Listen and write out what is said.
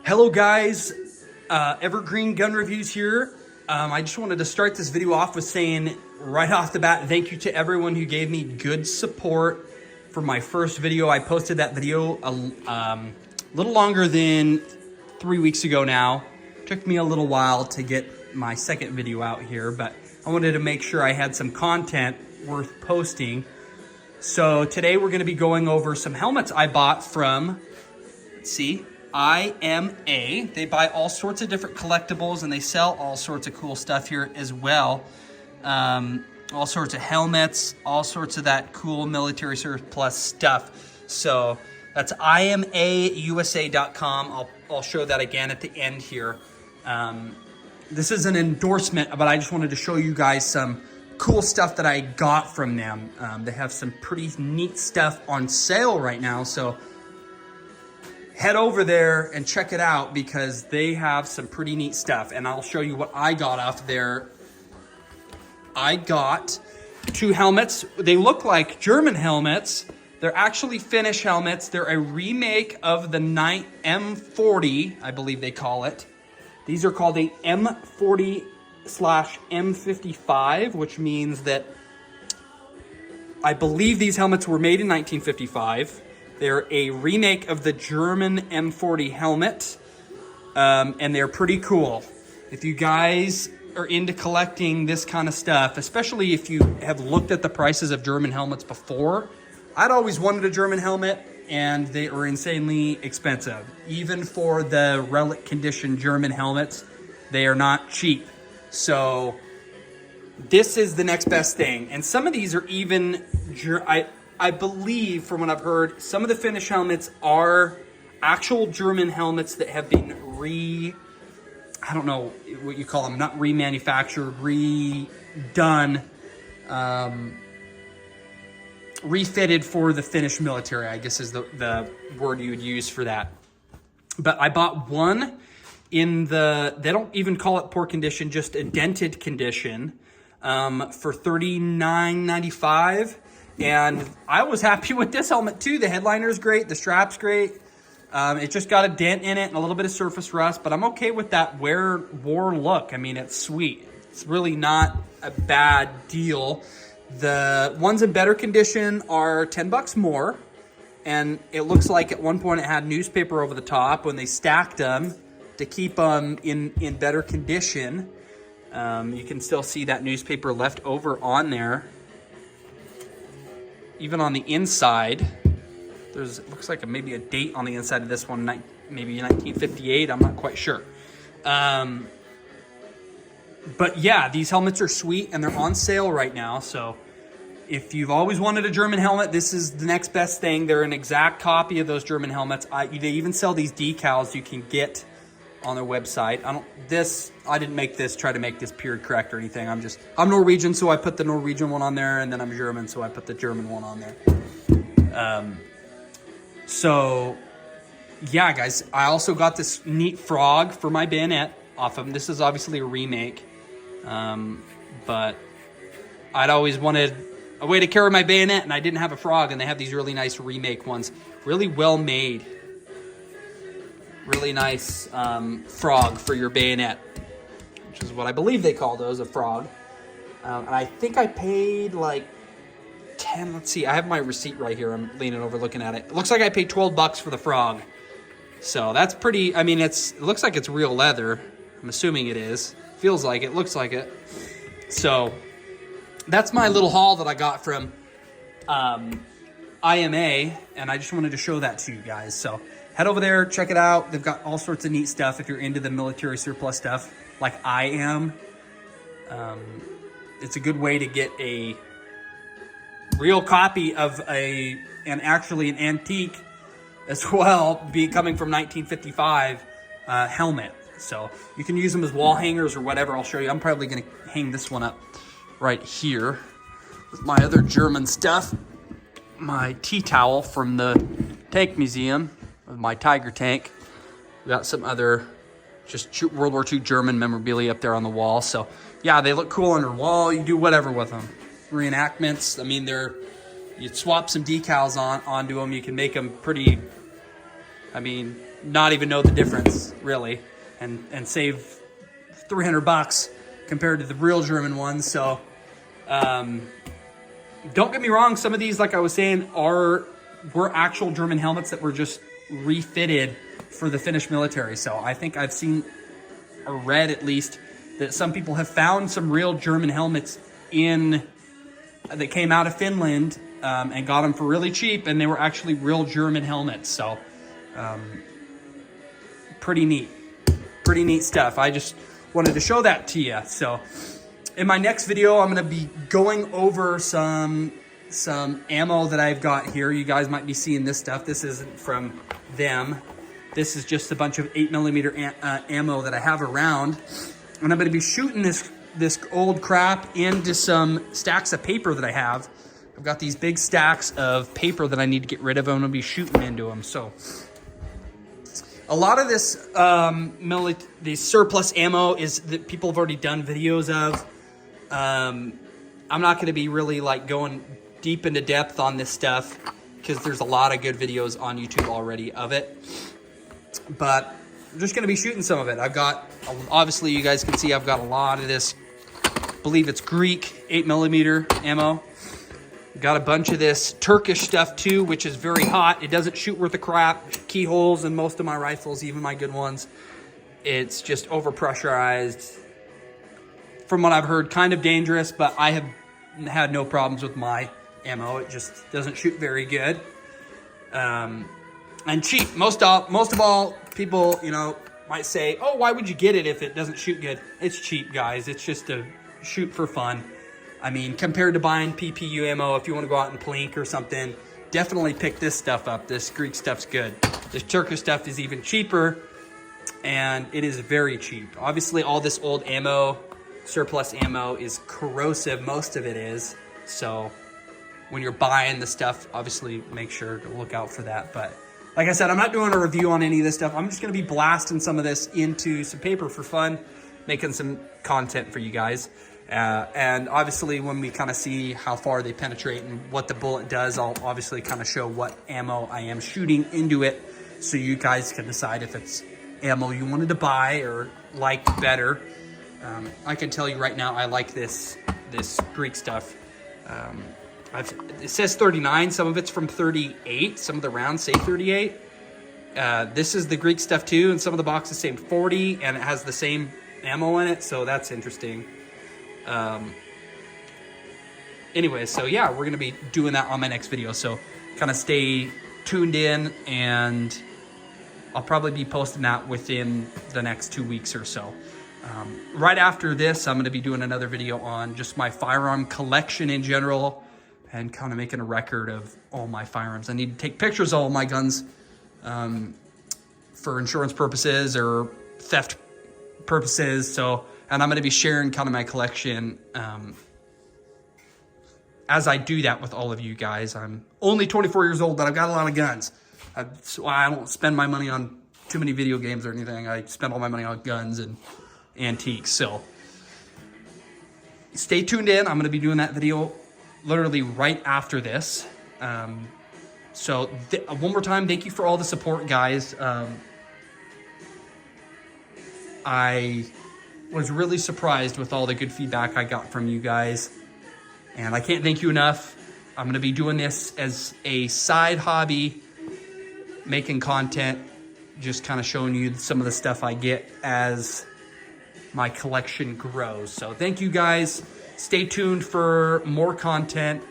Hello guys, Evergreen Gun Reviews here. I just wanted to start this video off with saying right off the bat, thank you to everyone who gave me good support for my first video. I posted that video a little longer than 3 weeks ago now. Took me a little while to get my second video out here, but I wanted to make sure I had some content worth posting. So today we're gonna be going over some helmets I bought from, let's see, IMA. They buy all sorts of different collectibles and they sell all sorts of cool stuff here as well. All sorts of helmets, all sorts of that cool military surplus stuff. So that's IMAUSA.com. I'll show that again at the end here. This is an endorsement, but I just wanted to show you guys some cool stuff that I got from them. They have some pretty neat stuff on sale right now. So head over there and check it out because they have some pretty neat stuff. And I'll show you what I got off there. I got 2 helmets. They look like German helmets. They're actually Finnish helmets. They're a remake of the M40, I believe they call it. These are called a M40/M55, which means that I believe these helmets were made in 1955. They're a remake of the German M40 helmet, and they're pretty cool. If you guys are into collecting this kind of stuff, especially if you have looked at the prices of German helmets before, I'd always wanted a German helmet, and they are insanely expensive. Even for the relic condition German helmets, they are not cheap. So this is the next best thing. And some of these are even, I believe, from what I've heard, some of the Finnish helmets are actual German helmets that have been I don't know what you call them, not remanufactured, redone, refitted for the Finnish military, I guess is the word you would use for that. But I bought one in they don't even call it poor condition, just a dented condition, for $39.95. And I was happy with this helmet too. The headliner's great, the strap's great. It just got a dent in it and a little bit of surface rust, but I'm okay with that worn look. I mean, it's sweet. It's really not a bad deal. The ones in better condition are $10 more. And it looks like at one point it had newspaper over the top when they stacked them to keep them in better condition. You can still see that newspaper left over on there. Even on the inside, it looks like maybe a date on the inside of this one, maybe 1958, I'm not quite sure. But yeah, these helmets are sweet and they're on sale right now. So if you've always wanted a German helmet, this is the next best thing. They're an exact copy of those German helmets. They even sell these decals you can get on their website. I didn't make this, try to make this period correct or anything. I'm Norwegian, so I put the Norwegian one on there, and then I'm German, so I put the German one on there. So yeah, guys, I also got this neat frog for my bayonet off of them. This is obviously a remake, but I'd always wanted a way to carry my bayonet, and I didn't have a frog, and they have these really nice remake ones, really well made. Really nice frog for your bayonet, which is what I believe they call those, a frog. And I think I paid like 10, let's see, I have my receipt right here. I'm leaning over looking at it. It looks like I paid $12 for the frog. So that's pretty, I mean, it looks like it's real leather. I'm assuming it is. Feels like it, looks like it. So that's my little haul that I got from IMA, and I just wanted to show that to you guys. So head over there, check it out. They've got all sorts of neat stuff if you're into the military surplus stuff, like I am. It's a good way to get a real copy of actually an antique as well, coming from 1955 helmet. So you can use them as wall hangers or whatever. I'll show you. I'm probably going to hang this one up right here with my other German stuff. My tea towel from the tank museum with my Tiger tank. We got some other just World War II German memorabilia up there on the wall. So yeah, they look cool on your wall. You do whatever with them. Reenactments. I mean, you swap some decals onto them. You can make them pretty, I mean, not even know the difference, really, and save $300 compared to the real German ones. So don't get me wrong, some of these, like I was saying, were actual German helmets that were just refitted for the Finnish military. So I think I've seen or read at least that some people have found some real German helmets that came out of Finland and got them for really cheap, and they were actually real German helmets. So pretty neat stuff. I just wanted to show that to you. So in my next video, I'm going to be going over some ammo that I've got here. You guys might be seeing this stuff. This isn't from them. This is just a bunch of 8mm ammo that I have around. And I'm going to be shooting this old crap into some stacks of paper that I have. I've got these big stacks of paper that I need to get rid of. I'm going to be shooting into them. So a lot of this the surplus ammo is that people have already done videos of. I'm not going to be really like going deep into depth on this stuff because there's a lot of good videos on YouTube already of it. But I'm just going to be shooting some of it. I've got, obviously you guys can see I've got a lot of this, I believe it's Greek 8mm ammo. Got a bunch of this Turkish stuff too, which is very hot. It doesn't shoot worth a crap. Keyholes in most of my rifles, even my good ones. It's just overpressurized. From what I've heard, kind of dangerous, but I have had no problems with my ammo. It just doesn't shoot very good. And cheap. Most of all, people, might say, oh, why would you get it if it doesn't shoot good? It's cheap, guys. It's just a shoot for fun. I mean, compared to buying PPU ammo, if you want to go out and plink or something, definitely pick this stuff up. This Greek stuff's good. This Turkish stuff is even cheaper, and it is very cheap. Obviously, all this old ammo, surplus ammo, is corrosive. Most of it is. So when you're buying the stuff, obviously make sure to look out for that. But like I said, I'm not doing a review on any of this stuff. I'm just going to be blasting some of this into some paper for fun, making some content for you guys. And obviously when we kind of see how far they penetrate and what the bullet does, I'll obviously kind of show what ammo I am shooting into it so you guys can decide if it's ammo you wanted to buy or like better. I can tell you right now, I like this Greek stuff. It says 39, some of it's from 38, some of the rounds say 38. This is the Greek stuff too, and some of the boxes say 40, and it has the same ammo in it, so that's interesting. Anyway, so yeah, we're gonna be doing that on my next video, so kind of stay tuned in, and I'll probably be posting that within the next 2 weeks or so. Right after this, I'm gonna be doing another video on just my firearm collection in general, and kind of making a record of all my firearms. I need to take pictures of all my guns for insurance purposes or theft purposes. And I'm going to be sharing kind of my collection as I do that with all of you guys. I'm only 24 years old, but I've got a lot of guns. That's why I don't spend my money on too many video games or anything. I spend all my money on guns and antiques. So stay tuned in. I'm going to be doing that video literally right after this. So one more time, thank you for all the support, guys. I was really surprised with all the good feedback I got from you guys, and I can't thank you enough. I'm gonna be doing this as a side hobby, making content, just kind of showing you some of the stuff I get as my collection grows. So thank you guys. Stay tuned for more content.